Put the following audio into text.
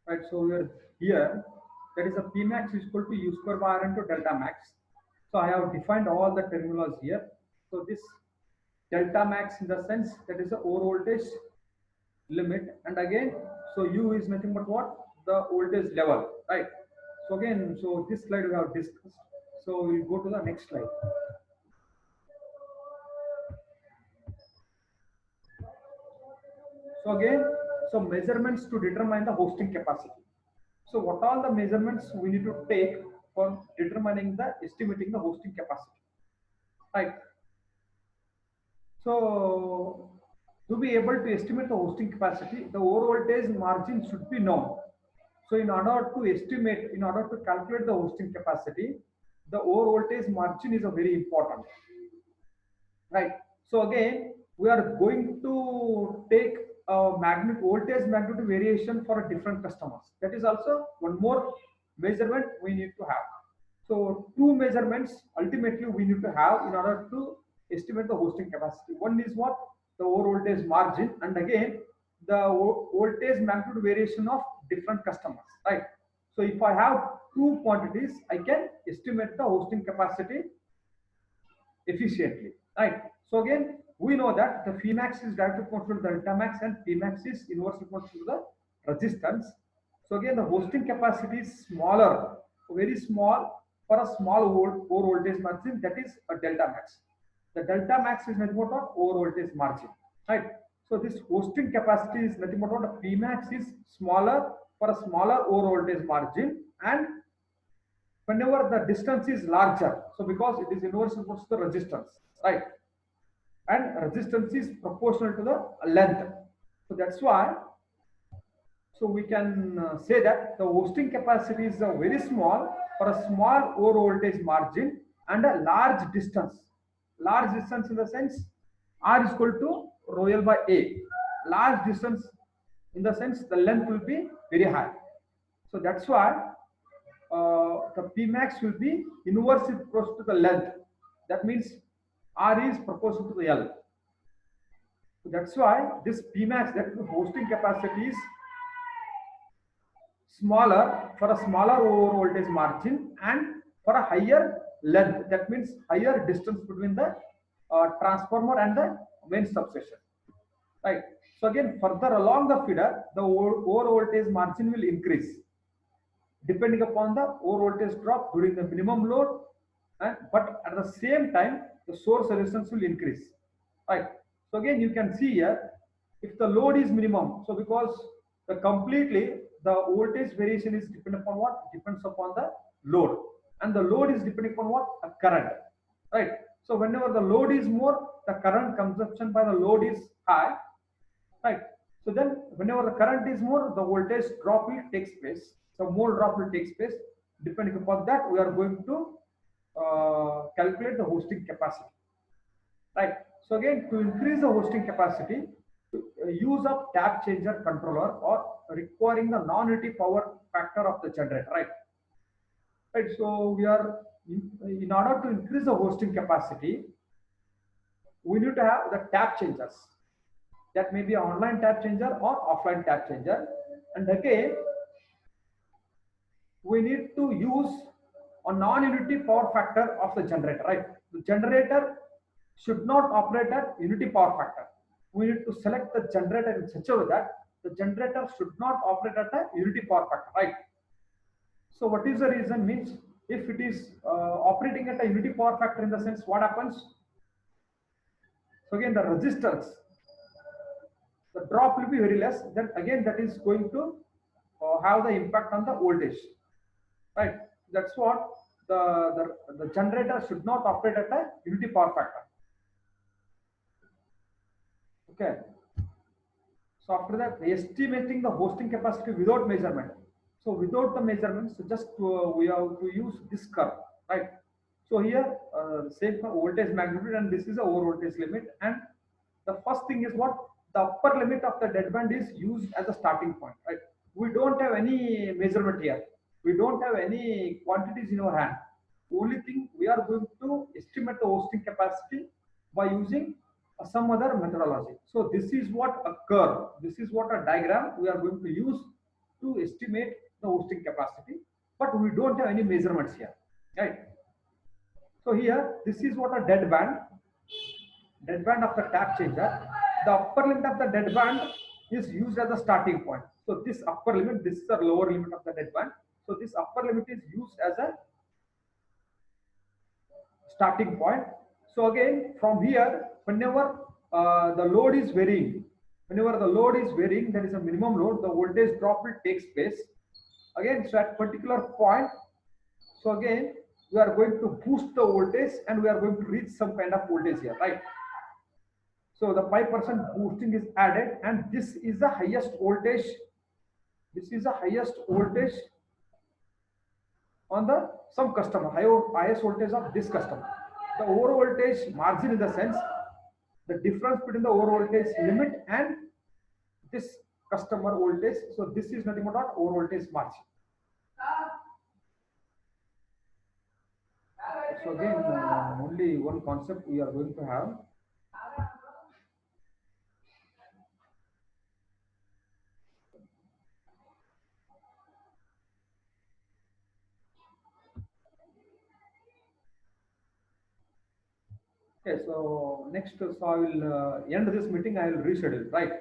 right? So we are here, that is a P max is equal to U square by R into delta max. So I have defined all the terminals here. So this delta max in the sense that is the over voltage limit, and again, so U is nothing but what, the voltage level, right? So again, so this slide we have discussed. So we'll go to the next slide. So again, so measurements to determine the hosting capacity. So what all the measurements we need to take for determining the estimating the hosting capacity, right? So to be able to estimate the hosting capacity, the over voltage margin should be known. So in order to estimate, in order to calculate the hosting capacity, the over voltage margin is a very important, right? So again, we are going to take a voltage magnitude variation for a different customers. That is also one more measurement we need to have. So two measurements ultimately we need to have in order to estimate the hosting capacity. One is what, the over voltage margin, and again the voltage magnitude variation of different customers, right? So if I have two quantities, I can estimate the hosting capacity efficiently, right? So again, we know that the Pmax is directly proportional to the delta max and Pmax is inversely proportional to the resistance. So again, the hosting capacity is smaller, very small for a small over voltage margin, that is a delta max. The delta max is nothing but what, over voltage margin, right? So this hosting capacity is nothing but what, a Pmax is smaller for a smaller over voltage margin, and whenever the distance is larger, so because it is inversely proportional to the resistance, right? And resistance is proportional to the length. So that's why, so we can say that the hosting capacity is very small for a small over voltage margin and a large distance. Large distance in the sense R is equal to rho L by A. Large distance in the sense the length will be very high. So that's why the Pmax will be inversely proportional to the length. That means R is proportional to the L. So that's why this Pmax, that hosting capacity is smaller for a smaller over voltage margin and for a higher length. That means higher distance between the transformer and the main substation. Right. So again, further along the feeder, the over voltage margin will increase depending upon the over voltage drop during the minimum load, and but at the same time the source resistance will increase, right? So again, you can see here, if the load is minimum, so because the completely the voltage variation is dependent upon what, depends upon the load, and the load is depending upon what, a current, right? So whenever the load is more, the current consumption by the load is high, right? So then whenever the current is more, the voltage drop will takes place, so more drop will takes place. Depending upon that, we are going to calculate the hosting capacity, right? So again, to increase the hosting capacity, use of tap changer controller or requiring the non-unity power factor of the generator, right? So we are in order to increase the hosting capacity, we need to have the tap changers. That may be an online tap changer or offline tap changer. And again, we need to use a non-unity power factor of the generator, right? The generator should not operate at unity power factor. We need to select the generator in such a way that the generator should not operate at a unity power factor, right? So what is the reason means, if it is operating at a unity power factor, in the sense what happens? So again, the resistance, the drop will be very less, then again that is going to have the impact on the voltage, right? That's what the generator should not operate at a unity power factor. Okay. So after that, estimating the hosting capacity without measurement. So without the measurements, so just we have to use this curve, right? So here, same voltage magnitude, and this is a over voltage limit. And the first thing is what, the upper limit of the deadband is used as a starting point, right? We don't have any measurement here. We don't have any quantities in our hand. Only thing, we are going to estimate the hosting capacity by using some other methodology. So this is what a curve, this is what a diagram we are going to use to estimate the hosting capacity, but we don't have any measurements here, right? So here, this is what a dead band of the tap changer. The upper limit of the dead band is used as a starting point. So this upper limit, this is the lower limit of the dead band. So this upper limit is used as a starting point. So again, from here, whenever the load is varying, there is a minimum load, the voltage drop will take place. Again, so at particular point, so again, we are going to boost the voltage and we are going to reach some kind of voltage here, right? So the 5% boosting is added, and this is the highest voltage. This is the highest voltage on the some customer, highest voltage of this customer. The over voltage margin in the sense the difference between the over voltage limit and this customer voltage. So this is nothing but over voltage margin. So again, only one concept we are going to have. Okay, so next, so I will end this meeting. I will reschedule, right?